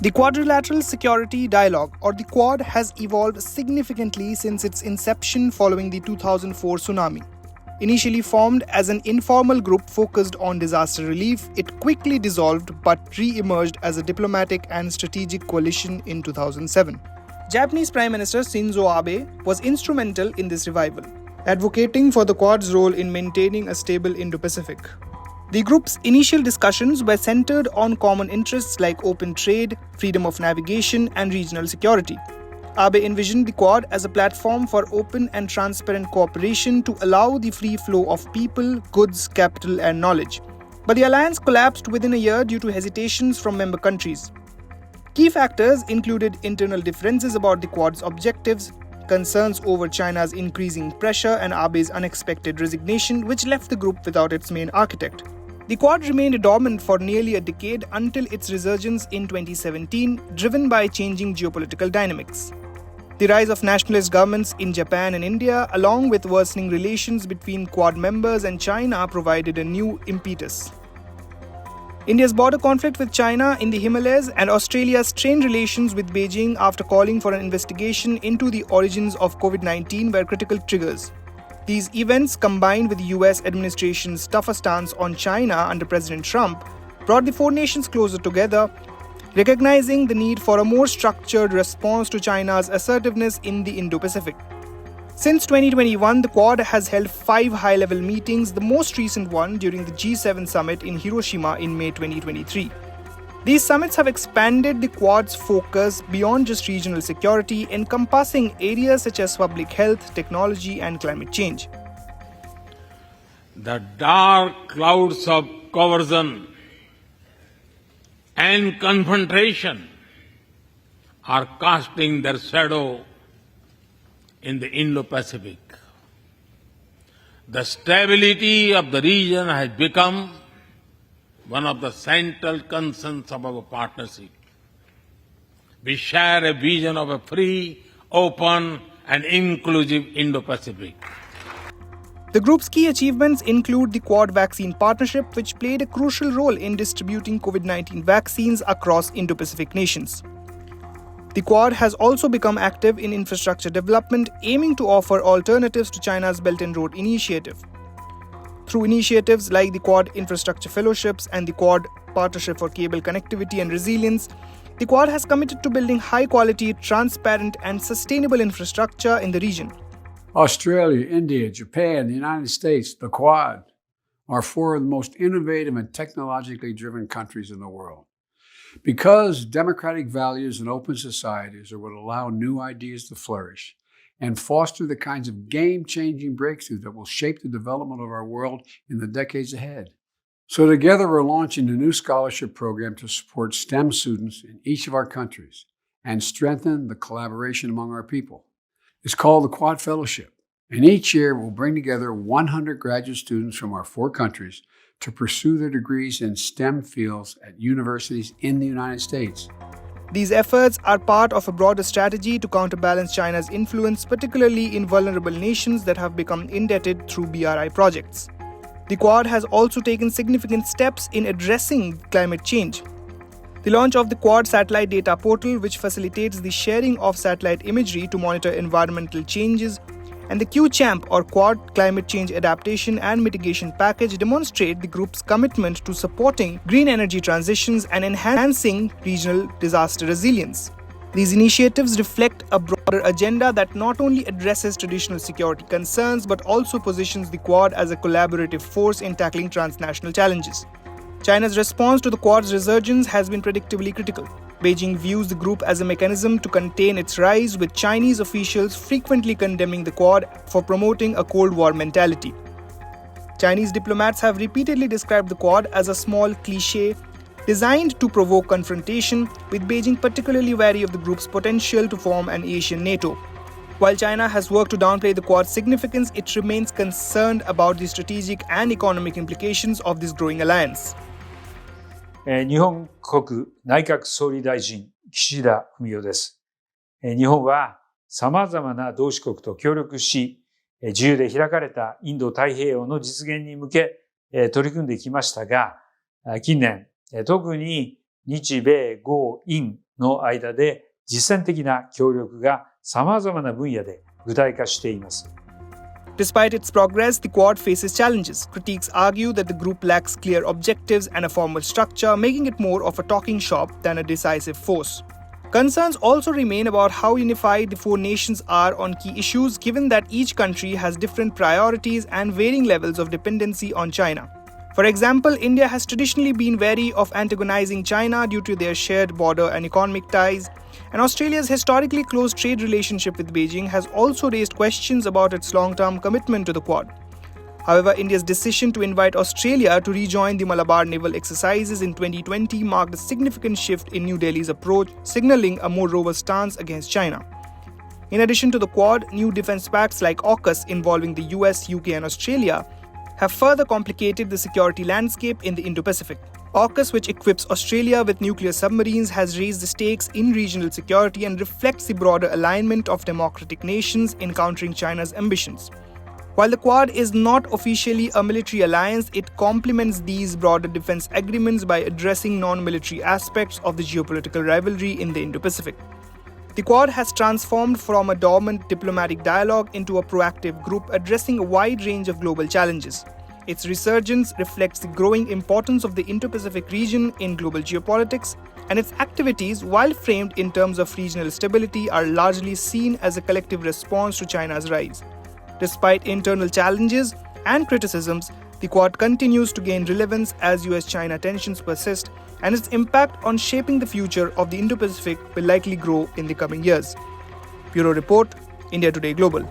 The Quadrilateral Security Dialogue, or the Quad, has evolved significantly since its inception following the 2004 tsunami. Initially formed as an informal group focused on disaster relief, it quickly dissolved but re-emerged as a diplomatic and strategic coalition in 2007. Japanese Prime Minister Shinzo Abe was instrumental in this revival, advocating for the Quad's role in maintaining a stable Indo-Pacific. The group's initial discussions were centered on common interests like open trade, freedom of navigation, and regional security. Abe envisioned the Quad as a platform for open and transparent cooperation to allow the free flow of people, goods, capital, and knowledge. But the alliance collapsed within a year due to hesitations from member countries. Key factors included internal differences about the Quad's objectives, concerns over China's increasing pressure, and Abe's unexpected resignation, which left the group without its main architect. The Quad remained dormant for nearly a decade until its resurgence in 2017, driven by changing geopolitical dynamics. The rise of nationalist governments in Japan and India, along with worsening relations between Quad members and China, provided a new impetus. India's border conflict with China in the Himalayas and Australia's strained relations with Beijing after calling for an investigation into the origins of COVID-19 were critical triggers. These events, combined with the U.S. administration's tougher stance on China under President Trump, brought the four nations closer together, recognizing the need for a more structured response to China's assertiveness in the Indo-Pacific. Since 2021, the Quad has held 5 high-level meetings, the most recent one during the G7 summit in Hiroshima in May 2023. These summits have expanded the Quad's focus beyond just regional security, encompassing areas such as public health, technology, and climate change. The dark clouds of coercion and confrontation are casting their shadow in the Indo-Pacific. The stability of the region has become one of the central concerns of our partnership. We share a vision of a free, open, and inclusive Indo-Pacific. The group's key achievements include the Quad Vaccine Partnership, which played a crucial role in distributing COVID-19 vaccines across Indo-Pacific nations. The Quad has also become active in infrastructure development, aiming to offer alternatives to China's Belt and Road Initiative. Through initiatives like the Quad Infrastructure Fellowships and the Quad Partnership for Cable Connectivity and Resilience, the Quad has committed to building high-quality, transparent, and sustainable infrastructure in the region. Australia, India, Japan, the United States, the Quad are 4 of the most innovative and technologically driven countries in the world. Because democratic values and open societies are what allow new ideas to flourish and foster the kinds of game-changing breakthroughs that will shape the development of our world in the decades ahead. So together we're launching a new scholarship program to support STEM students in each of our countries and strengthen the collaboration among our people. It's called the Quad Fellowship, and each year we'll bring together 100 graduate students from our 4 countries to pursue their degrees in STEM fields at universities in the United States. These efforts are part of a broader strategy to counterbalance China's influence, particularly in vulnerable nations that have become indebted through BRI projects. The Quad has also taken significant steps in addressing climate change. The launch of the Quad Satellite Data Portal, which facilitates the sharing of satellite imagery to monitor environmental changes, and the QChamp, or Quad Climate Change Adaptation and Mitigation Package, demonstrate the group's commitment to supporting green energy transitions and enhancing regional disaster resilience. These initiatives reflect a broader agenda that not only addresses traditional security concerns but also positions the Quad as a collaborative force in tackling transnational challenges. China's response to the Quad's resurgence has been predictably critical. Beijing views the group as a mechanism to contain its rise, with Chinese officials frequently condemning the Quad for promoting a Cold War mentality. Chinese diplomats have repeatedly described the Quad as a small cliché designed to provoke confrontation, with Beijing particularly wary of the group's potential to form an Asian NATO. While China has worked to downplay the Quad's significance, it remains concerned about the strategic and economic implications of this growing alliance. 日本国内閣総理大臣、岸田文雄です。日本は様々な同志国と協力し、自由で開かれたインド太平洋の実現に向け取り組んできましたが、近年、特に日米豪印の間で実践的な協力が様々な分野で具体化しています。Despite its progress, the Quad faces challenges. Critics argue that the group lacks clear objectives and a formal structure, making it more of a talking shop than a decisive force. Concerns also remain about how unified the four nations are on key issues, given that each country has different priorities and varying levels of dependency on China. For example, India has traditionally been wary of antagonizing China due to their shared border and economic ties, and Australia's historically close trade relationship with Beijing has also raised questions about its long-term commitment to the Quad. However, India's decision to invite Australia to rejoin the Malabar naval exercises in 2020 marked a significant shift in New Delhi's approach, signaling a more robust stance against China. In addition to the Quad, new defense pacts like AUKUS involving the US, UK and Australia have further complicated the security landscape in the Indo-Pacific. AUKUS, which equips Australia with nuclear submarines, has raised the stakes in regional security and reflects the broader alignment of democratic nations in countering China's ambitions. While the Quad is not officially a military alliance, it complements these broader defense agreements by addressing non-military aspects of the geopolitical rivalry in the Indo-Pacific. The Quad has transformed from a dormant diplomatic dialogue into a proactive group addressing a wide range of global challenges. Its resurgence reflects the growing importance of the Indo-Pacific region in global geopolitics, and its activities, while framed in terms of regional stability, are largely seen as a collective response to China's rise. Despite internal challenges and criticisms, the Quad continues to gain relevance as U.S China tensions persist, and its impact on shaping the future of the Indo-Pacific will likely grow in the coming years. Bureau Report, India Today Global.